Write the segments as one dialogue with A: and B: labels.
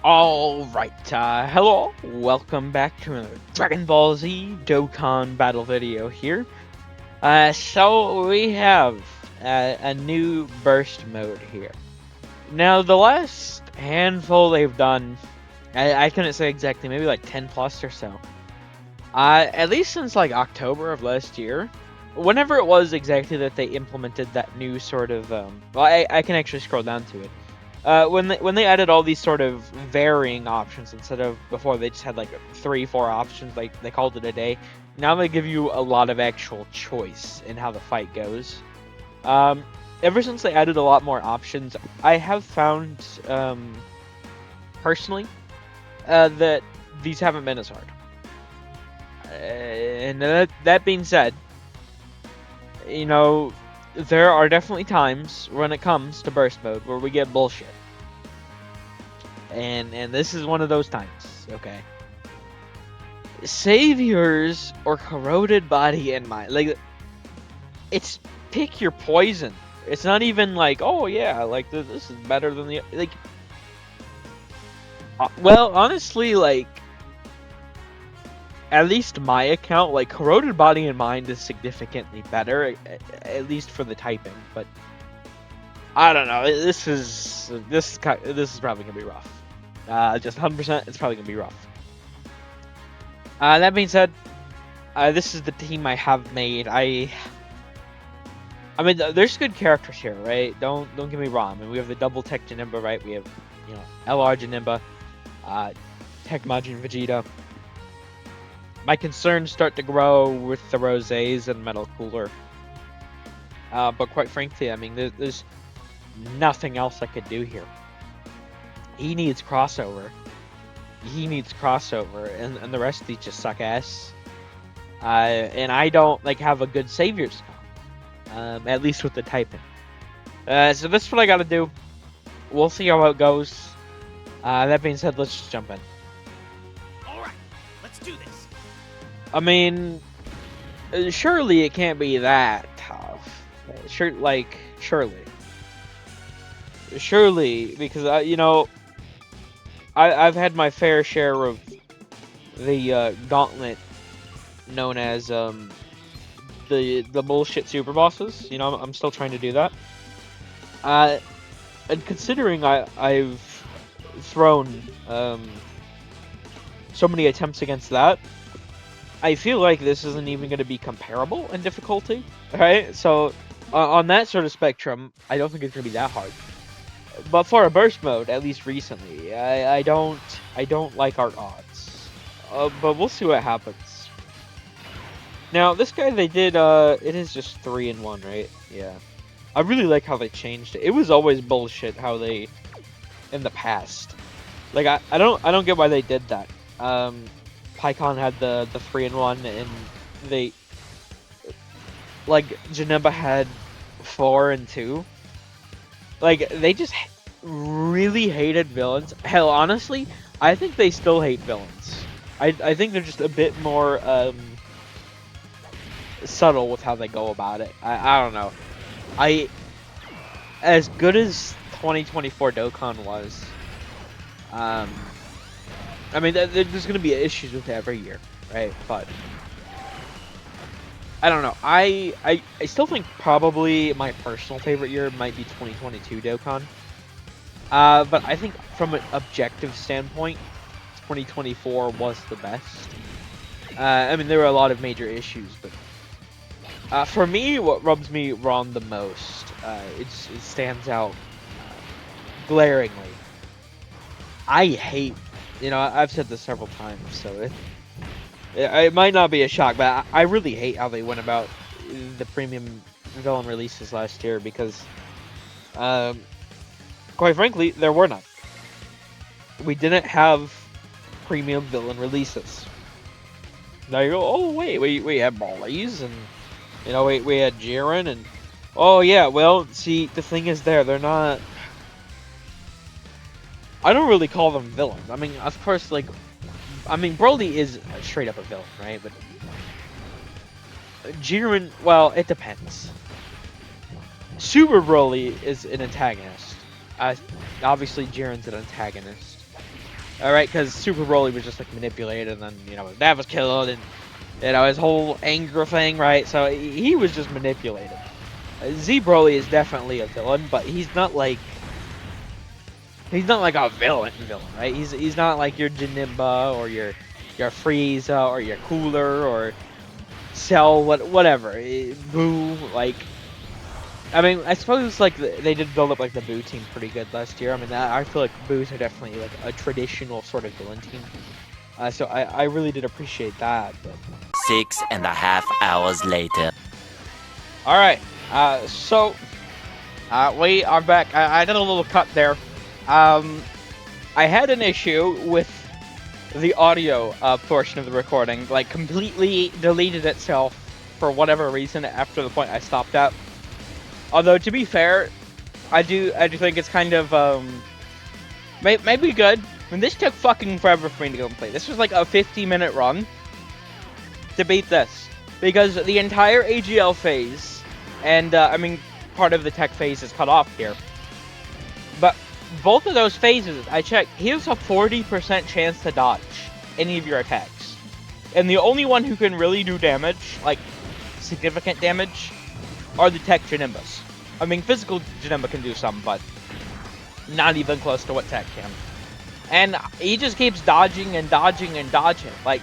A: Alright, hello, welcome back to another Dragon Ball Z Dokkan battle video here. So we have a new burst mode here. Now, the last handful they've done, I couldn't say exactly, maybe like 10 plus or so. At least since like October of last year, whenever it was exactly that they implemented that new sort of, well, I can actually scroll down to it. When they added all these sort of varying options instead of before they just had like 3-4 options, like they called it a day. Now they give you a lot of actual choice in how the fight goes. Ever since they added a lot more options, I have found personally that these haven't been as hard. And that being said, you know, there are definitely times when it comes to burst mode where we get bullshit. And this is one of those times, okay? Saviors or corroded body and mind. Like, it's pick your poison. It's not even like, oh yeah, like this is better than the like. Well, honestly, like, at least my account, like, corroded body and mind is significantly better, at least for the typing. But I don't know. This is probably gonna be rough. Just 100%, it's probably gonna be rough. That being said, this is the team I have made. I mean, there's good characters here, right? Don't get me wrong. I mean, we have the double tech Janemba, right? We have, LR Janemba, Tech Majin Vegeta. My concerns start to grow with the Rosés and Metal Cooler. But quite frankly, I mean, there's nothing else I could do here. He needs crossover. And the rest of these just suck ass. And I don't have a good saviors comp, at least with the typing. So this is what I gotta do. We'll see how it goes. That being said, let's just jump in.
B: Alright, let's do this.
A: I mean, surely it can't be that tough. Surely, because I've had my fair share of the gauntlet known as the bullshit super bosses. I'm still trying to do that. And considering I've thrown so many attempts against that, I feel like this isn't even going to be comparable in difficulty, right? So on that sort of spectrum, I don't think it's going to be that hard. But for a burst mode, at least recently, I don't like our odds. But we'll see what happens. Now, this guy they did, it is just 3-in-1, right? Yeah. I really like how they changed it. It was always bullshit how they, in the past. Like, I don't get why they did that. Pycon had the 3-in-1, and they, like, Janemba had 4-in-2. Like, they just really hated villains. Hell, honestly, I think they still hate villains. I think they're just a bit more subtle with how they go about it. I don't know. As good as 2024 Dokkan was, I mean, there's gonna be issues with it every year, right? But I don't know. I still think probably my personal favorite year might be 2022 Dokkan. But I think from an objective standpoint, 2024 was the best. I mean, there were a lot of major issues, but for me, what rubs me wrong the most, it stands out glaringly. I hate, I've said this several times, so it might not be a shock, but I really hate how they went about the premium villain releases last year because, quite frankly, there were none. We didn't have premium villain releases. Now you go, oh wait, we had Molly's and we had Jiren and oh yeah, well see the thing is they're not. I don't really call them villains. I mean, of course, Broly is straight up a villain, right? But Jiren, well, it depends. Super Broly is an antagonist. Obviously, Jiren's an antagonist. All right, because Super Broly was just like manipulated, and then his dad was killed, and his whole anger thing, right? So he was just manipulated. Z Broly is definitely a villain, but he's not like a villain, right? He's not like your Janemba or your Frieza or your Cooler or Cell, whatever. Boo, like. I mean, I suppose like they did build up like the Boo team pretty good last year. I mean, I feel like Boos are definitely like a traditional sort of villain team. So I really did appreciate that. But...
C: 6.5 hours later.
A: All right. So we are back. I did a little cut there. I had an issue with the audio portion of the recording, like completely deleted itself for whatever reason after the point I stopped at. Although to be fair, I do think it's kind of maybe good. I mean, this took fucking forever for me to complete. This was like a 50-minute run to beat this, because the entire AGL phase, and I mean part of the tech phase is cut off here, but both of those phases, I checked, here's a 40% chance to dodge any of your attacks, and the only one who can really do damage, like significant damage, are the tech Janembas. I mean, physical Janemba can do some, but not even close to what tech can. And he just keeps dodging and dodging and dodging. Like,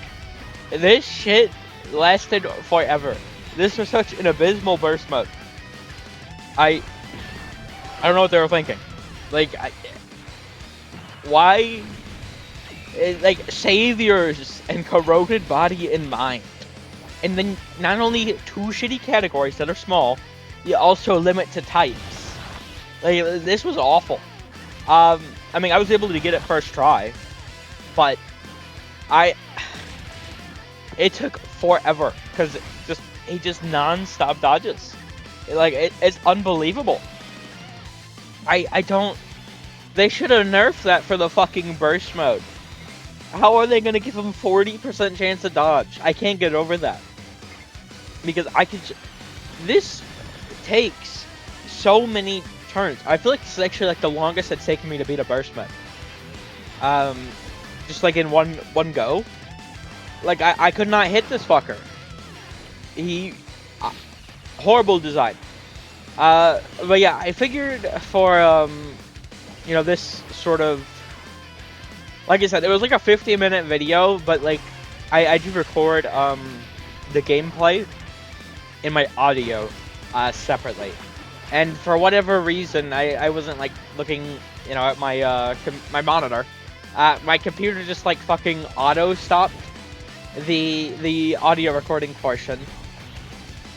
A: this shit lasted forever. This was such an abysmal burst mode. I don't know what they were thinking. Like, why? Like, saviors and corroded body in mind. And then not only 2 shitty categories that are small, you also limit to types. Like, this was awful. I mean, I was able to get it first try, but it took forever because he just non-stop dodges. It's unbelievable. I don't. They should have nerfed that for the fucking burst mode. How are they gonna give him 40% chance to dodge? I can't get over that. Because this takes so many turns. I feel like this is actually like the longest it's taken me to beat a burst mode. Just like in one go. Like I could not hit this fucker. Horrible design. But yeah, I figured for this sort of, like I said, it was like a 50-minute video, but like I do record the gameplay in my audio separately, and for whatever reason I wasn't like looking at my my monitor. My computer just like fucking auto stopped the audio recording portion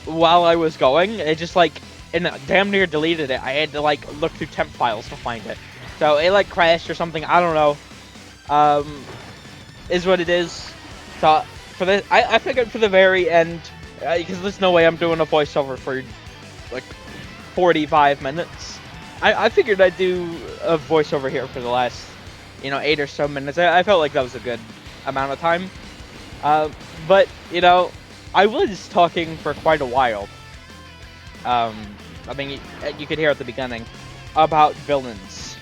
A: while I was going. It just like damn near deleted it. I had to like look through temp files to find it, so it like crashed or something. I don't know. Is what it is. So for this, I figured for the very end, because there's no way I'm doing a voiceover for like 45 minutes. I figured I'd do a voiceover here for the last 8 or so minutes. I felt like that was a good amount of time. But I was talking for quite a while. I mean, you could hear at the beginning about villains.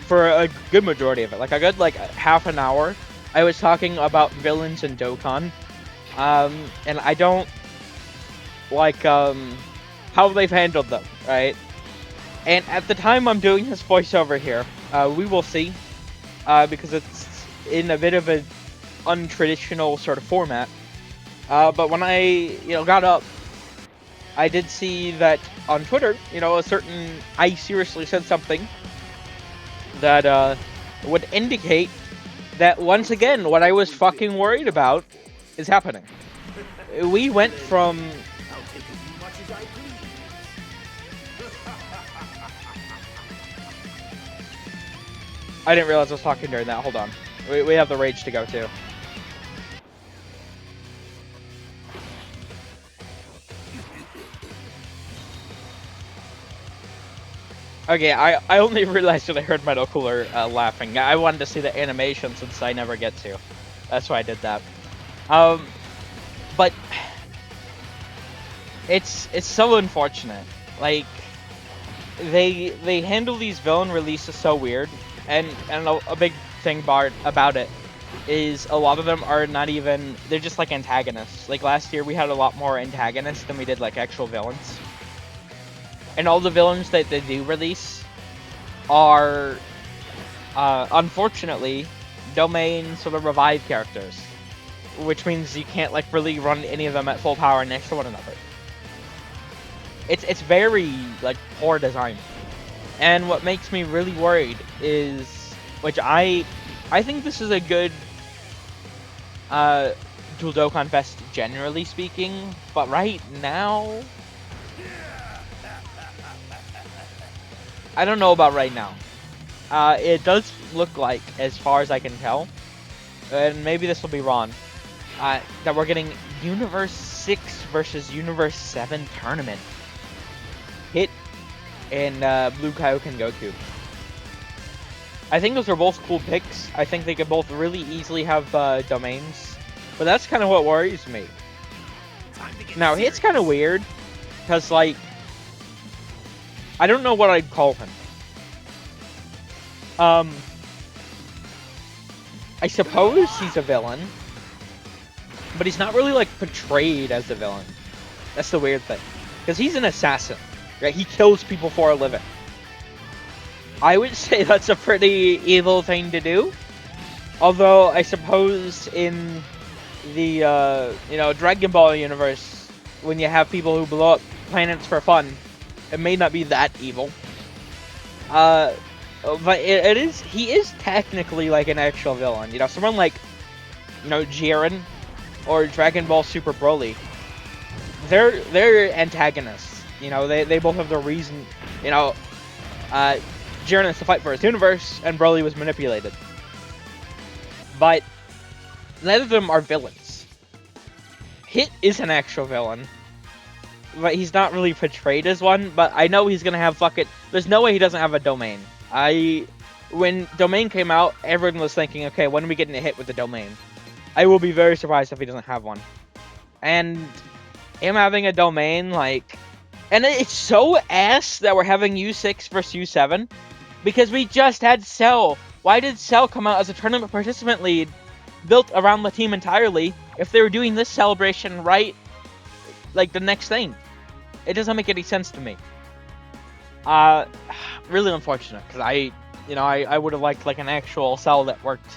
A: For a good majority of it, like a good half an hour, I was talking about villains in Dokkan. And I don't like how they've handled them, right? And at the time I'm doing this voiceover here, we will see, because it's in a bit of an untraditional sort of format. But when I got up, I did see that on Twitter, a certain I seriously said something that would indicate that once again what I was fucking worried about is happening. We went from I didn't realize I was talking during that. Hold on. We have the rage to go to. Okay, I only realized that I heard Metal Cooler laughing. I wanted to see the animation since I never get to. That's why I did that. But it's so unfortunate. Like they handle these villain releases so weird. and a big thing about it is a lot of them are not even, they're just like antagonists. Like last year we had a lot more antagonists than we did like actual villains. And all the villains that they do release are, unfortunately, domain sort of revive characters. Which means you can't like really run any of them at full power next to one another. It's very like poor design. And what makes me really worried is, which I think this is a good Dual Dokkan Fest generally speaking, but right now I don't know about right now. It does look like, as far as I can tell, and maybe this will be wrong, that we're getting Universe 6 versus Universe 7 tournament. Hit and Blue Kaioken Goku. I think those are both cool picks. I think they could both really easily have domains. But that's kind of what worries me. Now, Hit's kind of weird. Because, like, I don't know what I'd call him. I suppose he's a villain. But he's not really, like, portrayed as a villain. That's the weird thing. Because he's an assassin. Right? He kills people for a living. I would say that's a pretty evil thing to do. Although, I suppose in the, Dragon Ball universe, when you have people who blow up planets for fun, it may not be that evil. But he is technically like an actual villain. You know, someone like, Jiren or Dragon Ball Super Broly, they're antagonists. You know, they both have their reason. Jiren has to fight for his universe, and Broly was manipulated. But neither of them are villains. Hit is an actual villain, but he's not really portrayed as one. But I know he's gonna have there's no way he doesn't have a domain. When Domain came out, everyone was thinking, okay, when are we getting a hit with the Domain? I will be very surprised if he doesn't have one. And him having a Domain, and it's so ass that we're having U6 versus U7, because we just had Cell. Why did Cell come out as a tournament participant lead built around the team entirely if they were doing this celebration right, the next thing? It doesn't make any sense to me. Really unfortunate, because I would have liked an actual Cell that worked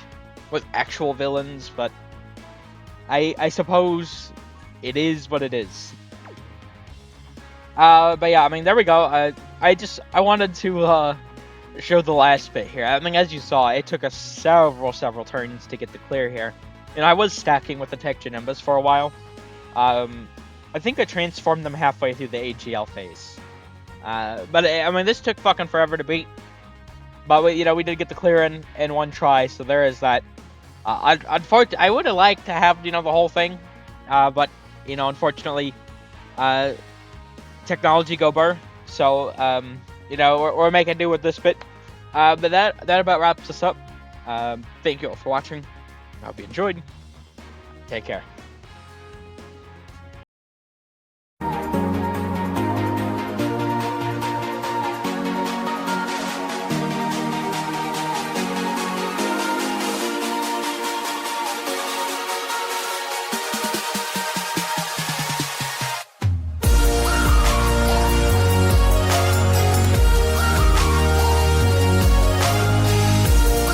A: with actual villains, but I suppose it is what it is. But yeah, there we go. I wanted to show the last bit here. As you saw, it took us several turns to get the clear here. I was stacking with the Tech Janembas for a while. I think I transformed them halfway through the AGL phase. But this took fucking forever to beat. But we did get the clear in one try, so there is that. Unfortunately, I would have liked to have the whole thing, but unfortunately, technology go burr. So we're making do with this bit. But that about wraps us up. Thank you all for watching. I hope you enjoyed. Take care.